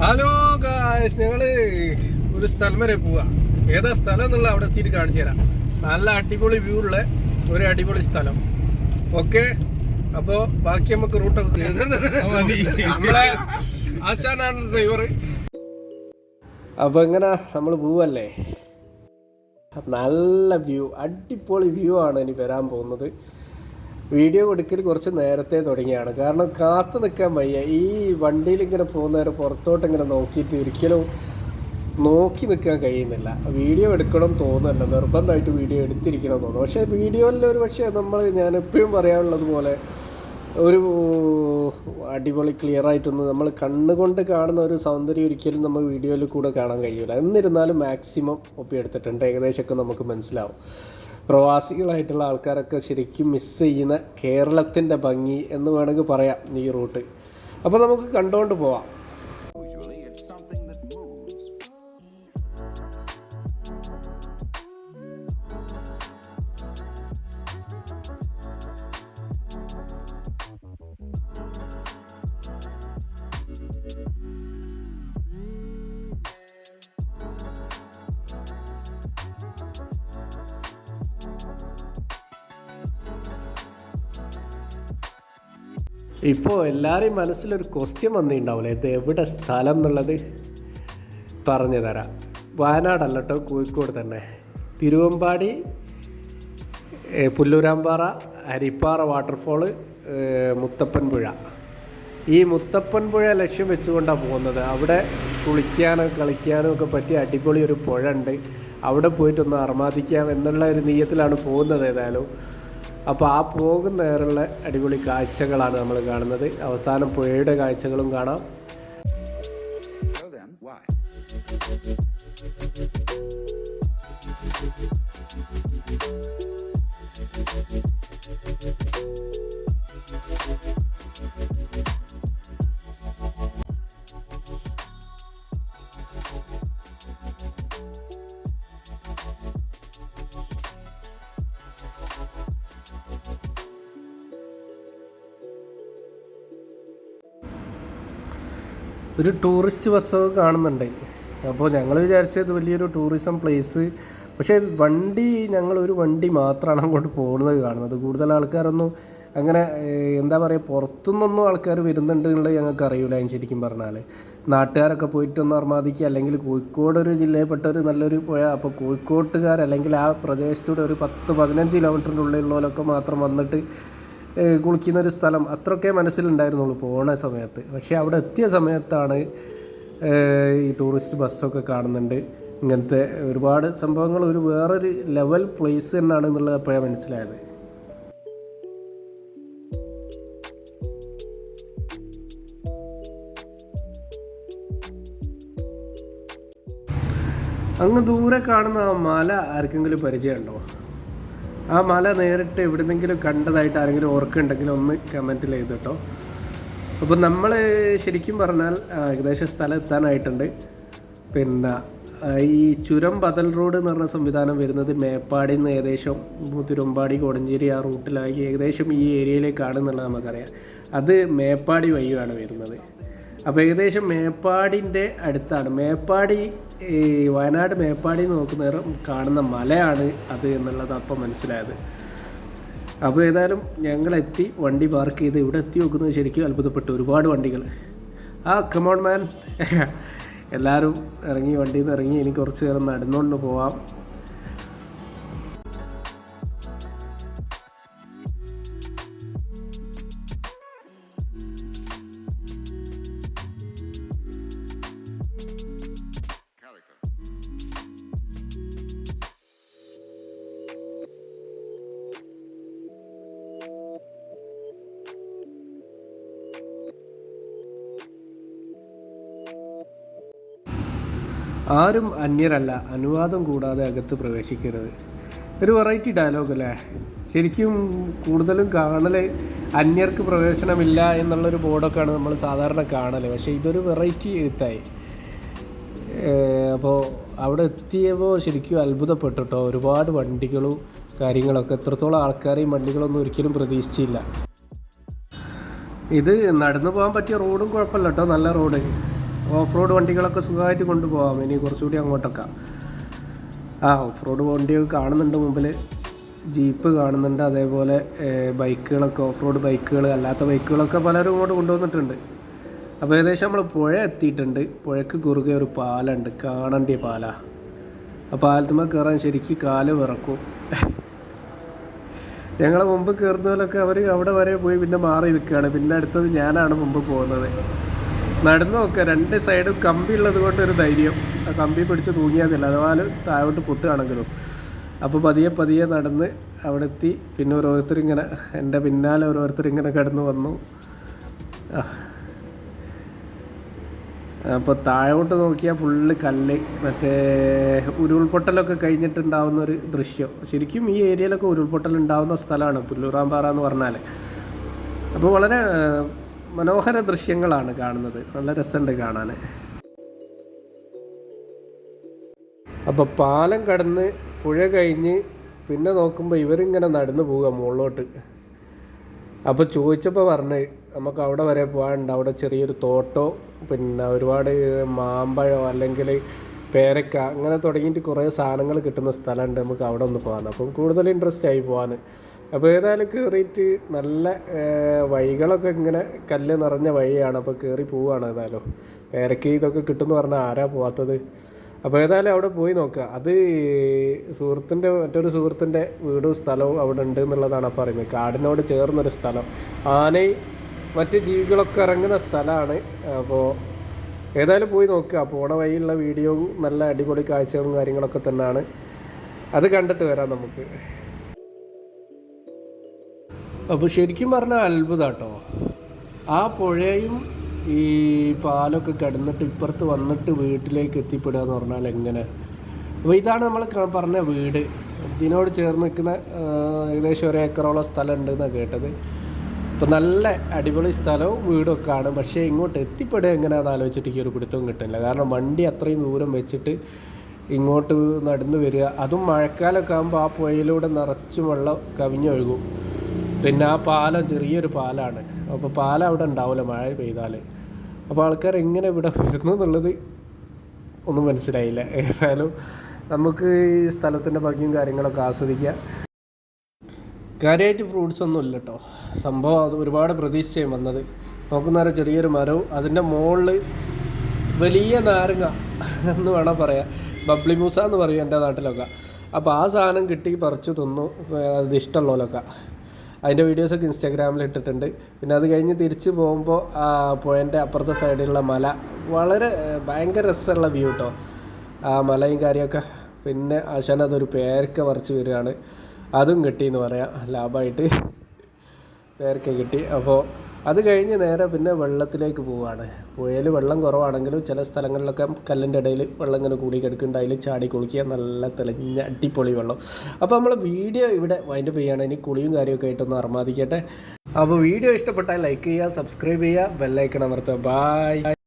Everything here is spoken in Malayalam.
ഹലോ ഗായ്സ്, ഞങ്ങള് ഒരു സ്ഥലം വരെ പോവാ. ഏതാ സ്ഥലം എന്നുള്ള അവിടെ എത്തിയിട്ട് കാണിച്ചു തരാം. നല്ല അടിപൊളി വ്യൂ ഉള്ള ഒരു അടിപൊളി സ്ഥലം. ഓക്കെ, അപ്പോ ബാക്കി നമുക്ക് റൂട്ടൊക്കെ നമ്മളെ ആശാനാണ് ഡ്രൈവർ. അപ്പൊ എങ്ങനെ നമ്മൾ പോവല്ലേ? നല്ല വ്യൂ, അടിപൊളി വ്യൂ ആണ് ഇനി വരാൻ പോകുന്നത്. വീഡിയോ എടുക്കൽ കുറച്ച് നേരത്തെ തുടങ്ങിയാണ്, കാരണം കാത്തു നിൽക്കാൻ വയ്യ. ഈ വണ്ടിയിൽ ഇങ്ങനെ പോകുന്നവരെ പുറത്തോട്ട് ഇങ്ങനെ നോക്കിയിട്ട് ഒരിക്കലും നോക്കി നിൽക്കാൻ കഴിയുന്നില്ല. വീഡിയോ എടുക്കണം തോന്നുന്നില്ല, നിർബന്ധമായിട്ട് വീഡിയോ എടുത്തിരിക്കണം തോന്നുന്നു. പക്ഷേ വീഡിയോയിൽ ഒരു പക്ഷേ ഞാൻ എപ്പോഴും പറയാനുള്ളത് പോലെ ഒരു അടിപൊളി ക്ലിയർ ആയിട്ടൊന്നും നമ്മൾ കണ്ണുകൊണ്ട് കാണുന്ന ഒരു സൗന്ദര്യം ഒരിക്കലും നമ്മൾ വീഡിയോയിൽ കൂടെ കാണാൻ കഴിയില്ല. എന്നിരുന്നാലും മാക്സിമം ഒപ്പിയെടുത്തിട്ടുണ്ട്. ഏകദേശമൊക്കെ നമുക്ക് മനസ്സിലാവും. പ്രവാസികളായിട്ടുള്ള ആൾക്കാരൊക്കെ ശരിക്കും മിസ് ചെയ്യുന്ന കേരളത്തിൻ്റെ ഭംഗി എന്ന് വേണമെങ്കിൽ പറയാം ഈ റൂട്ട്. അപ്പോൾ നമുക്ക് കണ്ടുകൊണ്ട് പോവാം. ഇപ്പോൾ എല്ലാവരെയും മനസ്സിലൊരു ക്വസ്റ്റ്യൻ വന്നിട്ടുണ്ടാവില്ലേ, ഇത് എവിടെ സ്ഥലം എന്നുള്ളത് പറഞ്ഞു തരാം. വയനാടല്ല കേട്ടോ, കോഴിക്കോട് തന്നെ. തിരുവമ്പാടി, പുല്ലൂരാമ്പാറ, അരിപ്പാറ വാട്ടർഫോള്, മുത്തപ്പൻപുഴ. ഈ മുത്തപ്പൻപുഴ ലക്ഷ്യം വെച്ചുകൊണ്ടാണ് പോകുന്നത്. അവിടെ കുളിക്കാനും കളിക്കാനും ഒക്കെ പറ്റിയ അടിപൊളി ഒരു പുഴ ഉണ്ട്. അവിടെ പോയിട്ടൊന്ന് അർമാദിക്കാം എന്നുള്ള ഒരു നീയത്തിലാണ് പോകുന്നത്. ഏതായാലും അപ്പോൾ ആ പോകുന്ന നേരമുള്ള അടിപൊളി കാഴ്ചകളാണ് നമ്മൾ കാണുന്നത്. അവസാനം പുഴയുടെ കാഴ്ചകളും കാണാം. ഒരു ടൂറിസ്റ്റ് ബസ്സൊക്കെ കാണുന്നുണ്ട്. അപ്പോൾ ഞങ്ങൾ വിചാരിച്ചത് വലിയൊരു ടൂറിസം പ്ലേസ്, പക്ഷേ ഞങ്ങളൊരു വണ്ടി മാത്രമാണ് അങ്ങോട്ട് പോകുന്നത് കാണുന്നത്. കൂടുതൽ ആൾക്കാരൊന്നും അങ്ങനെ എന്താ പറയുക, പുറത്തുനിന്നൊന്നും ആൾക്കാർ വരുന്നുണ്ട് എന്നുള്ളത് ഞങ്ങൾക്ക് അറിയില്ല. ശരിക്കും പറഞ്ഞാൽ നാട്ടുകാരൊക്കെ പോയിട്ടൊന്ന് അർമാദിക്കുക, അല്ലെങ്കിൽ കോഴിക്കോട് ഒരു ജില്ലയിൽപ്പെട്ട ഒരു നല്ലൊരു പുഴ. അപ്പോൾ കോഴിക്കോട്ടുകാർ അല്ലെങ്കിൽ ആ പ്രദേശത്തൂടെ ഒരു 10-15 കിലോമീറ്ററിൻ്റെ ഉള്ളിലുള്ളവരൊക്കെ മാത്രം വന്നിട്ട് കുളിക്കുന്നൊരു സ്ഥലം അത്രയൊക്കെ മനസ്സിലുണ്ടായിരുന്നുള്ളൂ പോണ സമയത്ത്. പക്ഷേ അവിടെ എത്തിയ സമയത്താണ് ഈ ടൂറിസ്റ്റ് ബസ്സൊക്കെ കാണുന്നുണ്ട്. ഇങ്ങനത്തെ ഒരുപാട് സംഭവങ്ങൾ, ഒരു വേറൊരു ലെവൽ പ്ലേസ് തന്നെയാണ് എന്നുള്ളത് അപ്പോഴാണ് മനസ്സിലായത്. അങ്ങ് ദൂരെ കാണുന്ന ആ മല ആർക്കെങ്കിലും പരിചയമുണ്ടോ? ആ മല നേരിട്ട് എവിടെന്നെങ്കിലും കണ്ടതായിട്ട് ആരെങ്കിലും ഓർക്കുന്നുണ്ടെങ്കിൽ ഒന്ന് കമൻറ്റിൽ ചെയ്തിട്ടോ. അപ്പോൾ നമ്മൾ ശരിക്കും പറഞ്ഞാൽ ഏകദേശം സ്ഥലം എത്താനായിട്ടുണ്ട്. പിന്നെ ഈ ചുരം ബദൽ റോഡ് എന്ന് പറഞ്ഞ സംവിധാനം വരുന്നത് മേപ്പാടിയിൽ നിന്ന് ഏകദേശം തിരുവമ്പാടി കോടഞ്ചേരി ആ റൂട്ടിലായി ഏകദേശം ഈ ഏരിയയിലേക്കാണെന്നുള്ളത് നമുക്കറിയാം. അത് മേപ്പാടി വഴിയാണ് വരുന്നത്. അപ്പോൾ ഏകദേശം മേപ്പാടിൻ്റെ അടുത്താണ്. വയനാട് മേപ്പാടി നോക്കുന്നേരം കാണുന്ന മലയാണ് അത് എന്നുള്ളത് അപ്പം മനസ്സിലായത്. അപ്പോൾ ഏതായാലും ഞങ്ങളെത്തി, വണ്ടി പാർക്ക് ചെയ്ത് ഇവിടെ എത്തി നോക്കുന്നത് ശരിക്കും അത്ഭുതപ്പെട്ടു. ഒരുപാട് വണ്ടികൾ. കമോൺ മാൻ, എല്ലാവരും ഇറങ്ങി, വണ്ടിയിൽ നിന്ന് ഇറങ്ങി. ഇനി കുറച്ച് നേരം നടന്നുകൊണ്ട് പോവാം. ആരും അന്യരല്ല, അനുവാദം കൂടാതെ അകത്ത് പ്രവേശിക്കരുത്. ഒരു വെറൈറ്റി ഡയലോഗ് അല്ലേ? ശരിക്കും കൂടുതലും കാണൽ അന്യർക്ക് പ്രവേശനമില്ല എന്നുള്ളൊരു ബോർഡൊക്കെയാണ് നമ്മൾ സാധാരണ കാണൽ. പക്ഷേ ഇതൊരു വെറൈറ്റി എഴുത്തായി. അപ്പോൾ അവിടെ എത്തിയപ്പോൾ ശരിക്കും അത്ഭുതപ്പെട്ടു കേട്ടോ. ഒരുപാട് വണ്ടികളും കാര്യങ്ങളൊക്കെ, എത്രത്തോളം ആൾക്കാരെയും വണ്ടികളൊന്നും ഒരിക്കലും പ്രതീക്ഷിച്ചില്ല. ഇത് നടന്നു പോകാൻ പറ്റിയ റോഡും കുഴപ്പമില്ല കേട്ടോ, നല്ല റോഡ്. ഓഫ് റോഡ് വണ്ടികളൊക്കെ സുഖമായിട്ട് കൊണ്ടുപോകാം ഇനി കുറച്ചുകൂടി അങ്ങോട്ടൊക്കെ. ഓഫ് റോഡ് വണ്ടിയൊക്കെ കാണുന്നുണ്ട് മുമ്പിൽ, ജീപ്പ് കാണുന്നുണ്ട്, അതേപോലെ ബൈക്കുകളൊക്കെ, ഓഫ് റോഡ് ബൈക്കുകൾ, അല്ലാത്ത ബൈക്കുകളൊക്കെ പലരും ഇങ്ങോട്ട് കൊണ്ടുവന്നിട്ടുണ്ട്. അപ്പോൾ ഏകദേശം നമ്മൾ പുഴ എത്തിയിട്ടുണ്ട്. പുഴയ്ക്ക് കുറുകെ ഒരു പാലമുണ്ട്, കാണേണ്ട പാലാണ്. ആ പാലത്തുമ്മ കയറാൻ ശരിക്കും കാല് വിറക്കും. ഞങ്ങളെ മുമ്പ് കയറുന്നതിലൊക്കെ അവർ അവിടെ വരെ പോയി പിന്നെ മാറി നിൽക്കുകയാണ്. പിന്നെ അടുത്തത് ഞാനാണ് മുമ്പ് പോകുന്നത്. നടന്നു നോക്കുക, 2 സൈഡും കമ്പി ഉള്ളത് കൊണ്ട് ഒരു ധൈര്യം. ആ കമ്പി പിടിച്ച് തൂങ്ങിയാതില്ല, അതുപോലെ താഴോട്ട് പൊട്ടുകയാണെങ്കിലും. അപ്പോൾ പതിയെ നടന്ന് അവിടെ എത്തി. പിന്നെ ഓരോരുത്തരിങ്ങനെ എൻ്റെ പിന്നാലെ ഓരോരുത്തരിങ്ങനെ കിടന്ന് വന്നു. അപ്പോൾ താഴോട്ട് നോക്കിയാൽ ഫുള്ള് കല്ല്, മറ്റേ ഉരുൾപൊട്ടലൊക്കെ കഴിഞ്ഞിട്ടുണ്ടാവുന്നൊരു ദൃശ്യം. ശരിക്കും ഈ ഏരിയയിലൊക്കെ ഉരുൾപൊട്ടൽ ഉണ്ടാവുന്ന സ്ഥലമാണ് പുല്ലൂറാമ്പാറ എന്ന് പറഞ്ഞാൽ. അപ്പോൾ വളരെ മനോഹര ദൃശ്യങ്ങളാണ് കാണുന്നത്, നല്ല രസമുണ്ട് കാണാൻ. അപ്പോൾ പാലം കടന്ന് പുഴ കഴിഞ്ഞ് പിന്നെ നോക്കുമ്പോൾ ഇവരിങ്ങനെ നടന്നു പോവുക മുകളിലോട്ട്. അപ്പോൾ ചോദിച്ചപ്പോൾ പറഞ്ഞ് നമുക്ക് അവിടെ വരെ പോകാനുണ്ട്, അവിടെ ചെറിയൊരു തോട്ടോ പിന്നെ ഒരുപാട് മാമ്പഴമോ അല്ലെങ്കിൽ പേരക്ക അങ്ങനെ തുടങ്ങിയിട്ട് കുറേ സാധനങ്ങൾ കിട്ടുന്ന സ്ഥലമുണ്ട്, നമുക്ക് അവിടെ ഒന്ന് പോകാൻ. അപ്പം കൂടുതൽ ഇൻട്രസ്റ്റ് ആയി പോകാൻ. അപ്പോൾ ഏതായാലും കയറിയിട്ട് നല്ല വഴികളൊക്കെ ഇങ്ങനെ കല്ല് നിറഞ്ഞ വഴിയാണ്. അപ്പോൾ കയറി പോവുകയാണ്. ഏതായാലും പേരക്ക ഇതൊക്കെ കിട്ടുമെന്ന് പറഞ്ഞാൽ ആരാ പോകാത്തത്. അപ്പോൾ ഏതായാലും അവിടെ പോയി നോക്കുക. അത് മറ്റൊരു സുഹൃത്തിൻ്റെ വീടും സ്ഥലവും അവിടെ ഉണ്ട് എന്നുള്ളതാണ് പറയുന്നത്. കാടിനോട് ചേർന്നൊരു സ്ഥലം, ആനയും മറ്റ് ജീവികളൊക്കെ ഇറങ്ങുന്ന സ്ഥലമാണ്. അപ്പോൾ ഏതായാലും പോയി നോക്കുക. പോണ വഴിയുള്ള വീഡിയോയും നല്ല അടിപൊളി കാഴ്ചകളും കാര്യങ്ങളൊക്കെ തന്നെയാണ്. അത് കണ്ടിട്ട് വരാം നമുക്ക്. അപ്പോൾ ശരിക്കും പറഞ്ഞാൽ അത്ഭുതം കേട്ടോ. ആ പുഴയും ഈ പാലൊക്കെ കടന്നിട്ട് ഇപ്പുറത്ത് വന്നിട്ട് വീട്ടിലേക്ക് എത്തിപ്പെടുക എന്ന് പറഞ്ഞാൽ എങ്ങനെ. അപ്പോൾ ഇതാണ് നമ്മൾ പറഞ്ഞ വീട്. ഇതിനോട് ചേർന്ന് നിൽക്കുന്ന ഏകദേശം 1 ഏക്കറോളം സ്ഥലം ഉണ്ടെന്നാണ് കേട്ടത്. അപ്പോൾ നല്ല അടിപൊളി സ്ഥലവും വീടൊക്കെ ആണ്. പക്ഷേ ഇങ്ങോട്ട് എത്തിപ്പെടുക എങ്ങനെയാണെന്ന് ആലോചിച്ചിട്ട് എനിക്ക് ഒരു പിടുത്തവും കിട്ടില്ല. കാരണം വണ്ടി അത്രയും ദൂരം വെച്ചിട്ട് ഇങ്ങോട്ട് നടന്ന് വരിക, അതും മഴക്കാലമൊക്കെ ആകുമ്പോൾ ആ പുഴയിലൂടെ നിറച്ചും വെള്ളം കവിഞ്ഞൊഴുകും. പിന്നെ ആ പാലം ചെറിയൊരു പാലാണ്. അപ്പോൾ പാലം അവിടെ ഉണ്ടാവില്ല മഴ പെയ്താൽ. അപ്പോൾ ആൾക്കാർ എങ്ങനെ ഇവിടെ വരുന്നു എന്നുള്ളത് ഒന്നും മനസ്സിലായില്ല. ഏതായാലും നമുക്ക് ഈ സ്ഥലത്തിൻ്റെ ഭംഗിയും കാര്യങ്ങളൊക്കെ ആസ്വദിക്കാം. കാര്യമായിട്ട് ഫ്രൂട്ട്സ് ഒന്നും ഇല്ല കേട്ടോ. സംഭവം അത് ഒരുപാട് പ്രതീക്ഷിച്ചാണ് വന്നത്. നോക്കുന്നേരം ചെറിയൊരു മരവും അതിൻ്റെ മുകളിൽ വലിയ നാരങ്ങ എന്ന് വേണം പറയാം, ബബ്ലി മൂസ എന്ന് പറയും എൻ്റെ നാട്ടിലൊക്കെ. അപ്പോൾ ആ സാധനം കിട്ടി പറിച്ചു തിന്നു. അത് ഇഷ്ടമുള്ളവരൊക്കെ അതിൻ്റെ വീഡിയോസൊക്കെ ഇൻസ്റ്റാഗ്രാമിൽ ഇട്ടിട്ടുണ്ട്. പിന്നെ അത് കഴിഞ്ഞ് തിരിച്ച് പോകുമ്പോൾ പുഴൻ്റെ അപ്പുറത്തെ സൈഡിലുള്ള മല, വളരെ ഭയങ്കര രസമുള്ള വ്യൂ കേട്ടോ, ആ മലയും കാര്യമൊക്കെ. പിന്നെ ആശാൻ അതൊരു പേരക്ക പറിച്ച് വരികയാണ്, അതും കിട്ടിയെന്ന് പറയാം, ലാഭമായിട്ട് പേരക്ക കിട്ടി. അപ്പോൾ അത് കഴിഞ്ഞ് നേരെ പിന്നെ വെള്ളത്തിലേക്ക് പോവുകയാണ്. പുഴയിൽ വെള്ളം കുറവാണെങ്കിലും ചില സ്ഥലങ്ങളിലൊക്കെ കല്ലിൻ്റെ ഇടയിൽ വെള്ളം ഇങ്ങനെ കൂടി കിടക്കുന്നുണ്ട്, അതിൽ ചാടി കുളിക്കുക, നല്ല തെളിഞ്ഞ അടിപൊളി വെള്ളം. അപ്പോൾ നമ്മൾ വീഡിയോ ഇവിടെ വൈൻഡപ്പ് ചെയ്യുകയാണ്. ഇനി കുളിയും കാര്യമൊക്കെ ആയിട്ടൊന്ന് അർമാദിക്കട്ടെ. അപ്പോൾ വീഡിയോ ഇഷ്ടപ്പെട്ടാൽ ലൈക്ക് ചെയ്യുക, സബ്സ്ക്രൈബ് ചെയ്യുക, ബെല്ലൈക്കൺ അമർത്തുക. ബൈ.